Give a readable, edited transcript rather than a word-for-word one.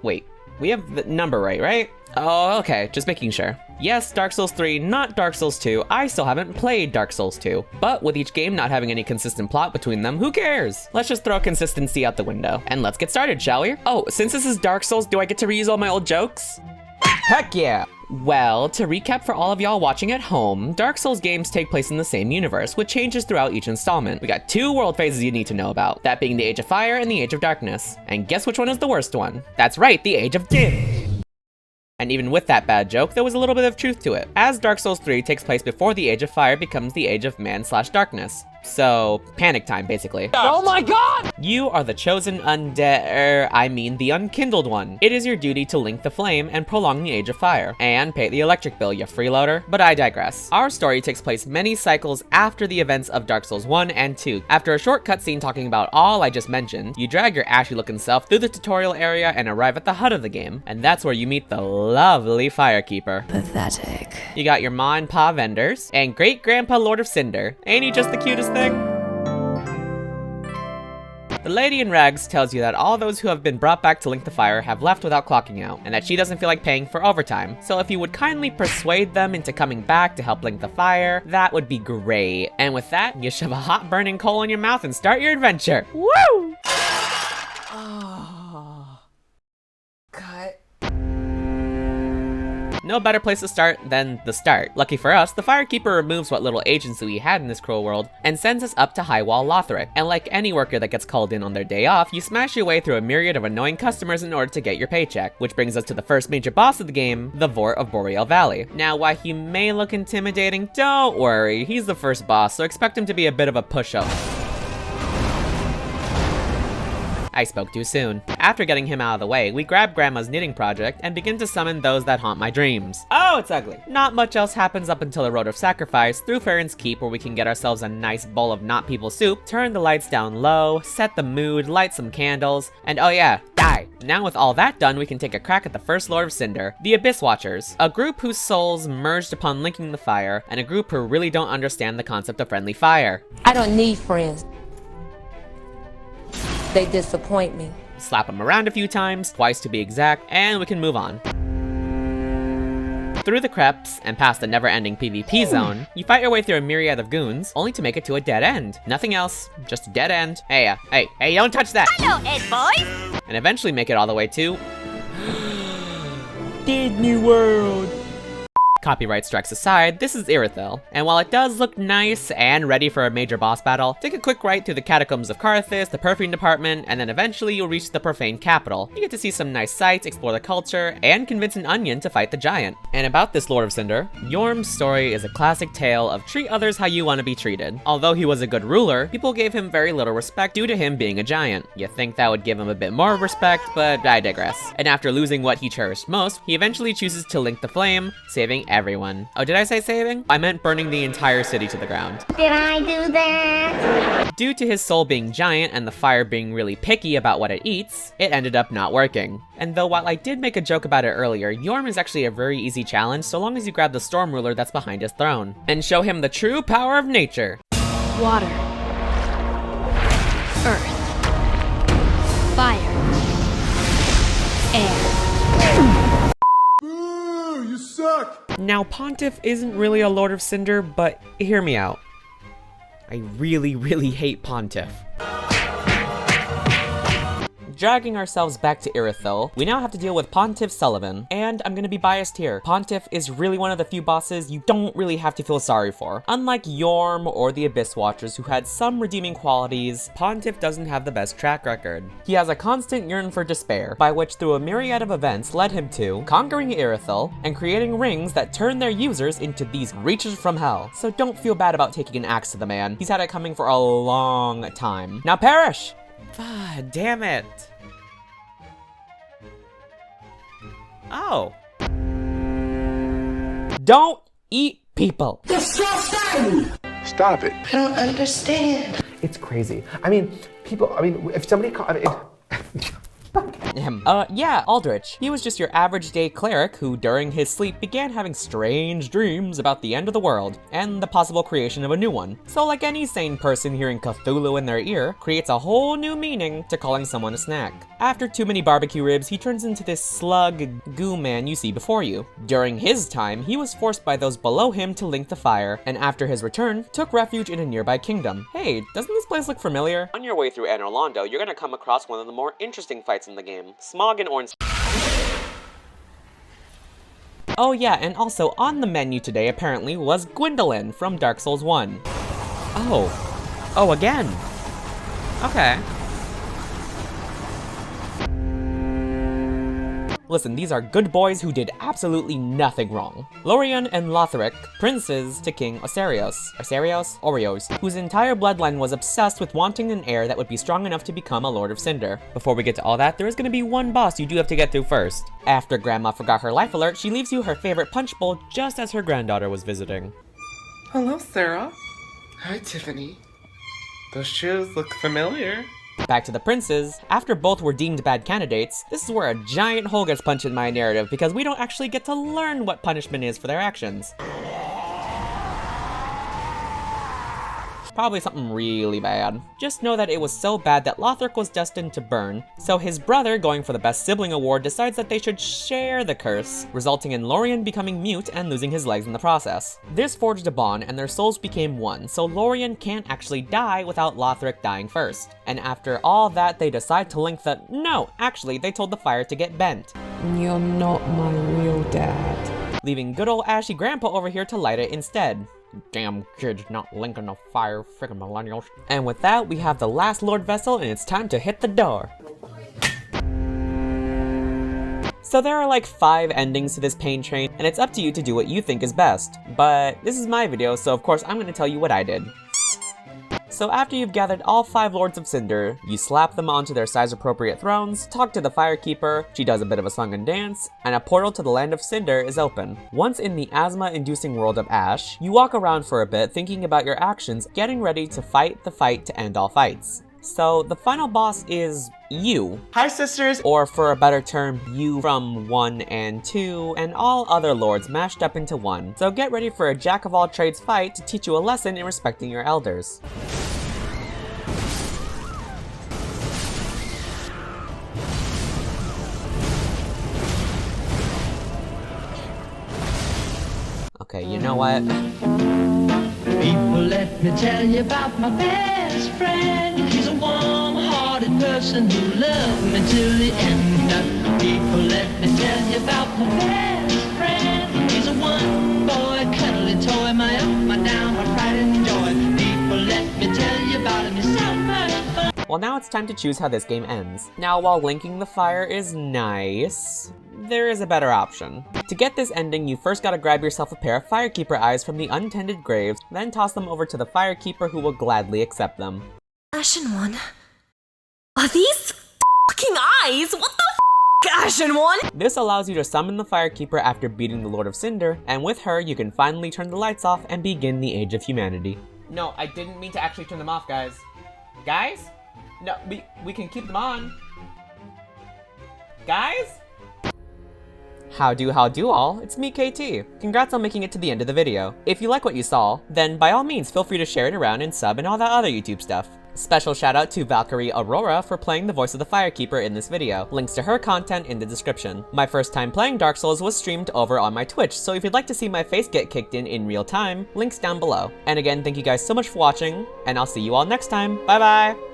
Wait, we have the number right? Oh, okay, just making sure. Yes, Dark Souls 3, not Dark Souls 2. I still haven't played Dark Souls 2. But with each game not having any consistent plot between them, who cares? Let's just throw consistency out the window. And let's get started, shall we? Oh, since this is Dark Souls, do I get to reuse all my old jokes? Heck yeah! Well, to recap for all of y'all watching at home, Dark Souls games take place in the same universe, with changes throughout each installment. We got 2 world phases you need to know about, that being the Age of Fire and the Age of Darkness. And guess which one is the worst one? That's right, the Age of Dim! And even with that bad joke, there was a little bit of truth to it, as Dark Souls 3 takes place before the Age of Fire becomes the Age of Man/Darkness. So, panic time, basically. Oh my god! You are the chosen the unkindled one. It is your duty to link the flame and prolong the Age of Fire. And pay the electric bill, you freeloader. But I digress. Our story takes place many cycles after the events of Dark Souls 1 and 2. After a short cutscene talking about all I just mentioned, you drag your ashy looking self through the tutorial area and arrive at the HUD of the game. And that's where you meet the lovely Firekeeper. Pathetic. You got your ma and pa vendors, and great grandpa Lord of Cinder. Ain't he just the cutest thing? The lady in rags tells you that all those who have been brought back to Link the Fire have left without clocking out, and that she doesn't feel like paying for overtime. So if you would kindly persuade them into coming back to help Link the Fire, that would be great. And with that, you shove a hot burning coal in your mouth and start your adventure. Woo! Cut. No better place to start than the start. Lucky for us, the Firekeeper removes what little agency we had in this cruel world and sends us up to Highwall Lothric. And like any worker that gets called in on their day off, you smash your way through a myriad of annoying customers in order to get your paycheck, which brings us to the first major boss of the game, the Vort of Boreal Valley. Now, while he may look intimidating, don't worry, he's the first boss, so expect him to be a bit of a push-up. I spoke too soon. After getting him out of the way, we grab Grandma's knitting project and begin to summon those that haunt my dreams. Oh, it's ugly. Not much else happens up until the Road of Sacrifice through Farron's Keep, where we can get ourselves a nice bowl of not people soup, turn the lights down low, set the mood, light some candles, and oh yeah, die. Now with all that done, we can take a crack at the first Lord of Cinder, the Abyss Watchers, a group whose souls merged upon linking the fire, and a group who really don't understand the concept of friendly fire. I don't need friends. They disappoint me. Slap them around a few times, twice to be exact, and we can move on. Through the creps and past the never-ending PvP zone, you fight your way through a myriad of goons, only to make it to a dead end. Nothing else, just a dead end. Hey, don't touch that! Hello, Ed boy! And eventually make it all the way to... Disney World! Copyright strikes aside, this is Irithyll, and while it does look nice and ready for a major boss battle, take a quick ride through the catacombs of Carthus, the perfume department, and then eventually you'll reach the profane capital. You get to see some nice sights, explore the culture, and convince an onion to fight the giant. And about this Lord of Cinder, Yorm's story is a classic tale of treat others how you want to be treated. Although he was a good ruler, people gave him very little respect due to him being a giant. You think that would give him a bit more respect, but I digress. And after losing what he cherished most, he eventually chooses to link the flame, saving everyone. Oh, did I say saving? I meant burning the entire city to the ground. Did I do that? Due to his soul being giant and the fire being really picky about what it eats, it ended up not working. And though while I did make a joke about it earlier, Yorm is actually a very easy challenge so long as you grab the storm ruler that's behind his throne and show him the true power of nature. Water. Earth. Fire. Air. You suck! Now, Pontiff isn't really a Lord of Cinder, but hear me out. I really hate Pontiff. Dragging ourselves back to Irithyll, we now have to deal with Pontiff Sulyvahn, and I'm gonna be biased here. Pontiff is really one of the few bosses you don't really have to feel sorry for. Unlike Yorm or the Abyss Watchers, who had some redeeming qualities, Pontiff doesn't have the best track record. He has a constant yearn for despair, by which through a myriad of events led him to conquering Irithyll and creating rings that turn their users into these reaches from hell. So don't feel bad about taking an axe to the man. He's had it coming for a long time. Now perish! Ah, damn it. Oh. Don't eat people. Disgusting! Stop it. I don't understand. It's crazy. I mean, if somebody called... Yeah, Aldrich. He was just your average day cleric who, during his sleep, began having strange dreams about the end of the world and the possible creation of a new one. So like any sane person hearing Cthulhu in their ear, creates a whole new meaning to calling someone a snack. After too many barbecue ribs, he turns into this slug goo man you see before you. During his time, he was forced by those below him to link the fire, and after his return, took refuge in a nearby kingdom. Hey, doesn't this place look familiar? On your way through Anor Londo, you're gonna come across one of the more interesting fights in the game, Smog and Orange. Oh yeah, and also on the menu today apparently was Gwendolyn from Dark Souls 1. Oh, again. Okay. Listen, these are good boys who did absolutely nothing wrong. Lorien and Lothric, princes to King Oreos, whose entire bloodline was obsessed with wanting an heir that would be strong enough to become a Lord of Cinder. Before we get to all that, there is going to be one boss you do have to get through first. After Grandma forgot her life alert, she leaves you her favorite punch bowl just as her granddaughter was visiting. Hello, Sarah. Hi, Tiffany. Those shoes look familiar. Back to the princes. After both were deemed bad candidates, this is where a giant hole gets punched in my narrative because we don't actually get to learn what punishment is for their actions. Probably something really bad. Just know that it was so bad that Lothric was destined to burn, so his brother, going for the best sibling award, decides that they should share the curse, resulting in Lorien becoming mute and losing his legs in the process. This forged a bond and their souls became one, so Lorien can't actually die without Lothric dying first. And after all that, they decide to link the— no, actually, they told the fire to get bent. You're not my real dad. Leaving good old Ashy Grandpa over here to light it instead. Damn kids not linking the fire, frickin' millennials. And with that, we have the last Lord Vessel, and it's time to hit the door. So there are like 5 endings to this pain train, and it's up to you to do what you think is best. But this is my video, so of course I'm gonna tell you what I did. So after you've gathered all 5 Lords of Cinder, you slap them onto their size-appropriate thrones, talk to the Firekeeper, she does a bit of a song and dance, and a portal to the Land of Cinder is open. Once in the asthma-inducing world of Ash, you walk around for a bit thinking about your actions, getting ready to fight the fight to end all fights. So the final boss is you. Hi, sisters! Or for a better term, you from 1 and 2, and all other lords mashed up into one. So get ready for a jack-of-all-trades fight to teach you a lesson in respecting your elders. Okay, you know what? People, let me tell you about my best friend. He's a warm-hearted person who loved me till the end. People, let me tell you about my best friend. He's a one-boy cuddly toy, my up, my down, my pride and joy. People, let me tell you about him. He's so much fun. Well, now it's time to choose how this game ends. Now, while linking the fire is nice, there is a better option. To get this ending, you first gotta grab yourself a pair of Firekeeper eyes from the untended graves, then toss them over to the Firekeeper who will gladly accept them. Ashen One? Are these fucking eyes? What the Ashen One? This allows you to summon the Firekeeper after beating the Lord of Cinder, and with her, you can finally turn the lights off and begin the Age of Humanity. No, I didn't mean to actually turn them off, guys. Guys? No, we can keep them on. Guys? How do all, it's me KT. Congrats on making it to the end of the video. If you like what you saw, then by all means feel free to share it around and sub and all that other YouTube stuff. Special shout out to ValkyrieAurora for playing the voice of the Firekeeper in this video. Links to her content in the description. My first time playing Dark Souls was streamed over on my Twitch, so if you'd like to see my face get kicked in real time, links down below. And again, thank you guys so much for watching, and I'll see you all next time. Bye bye!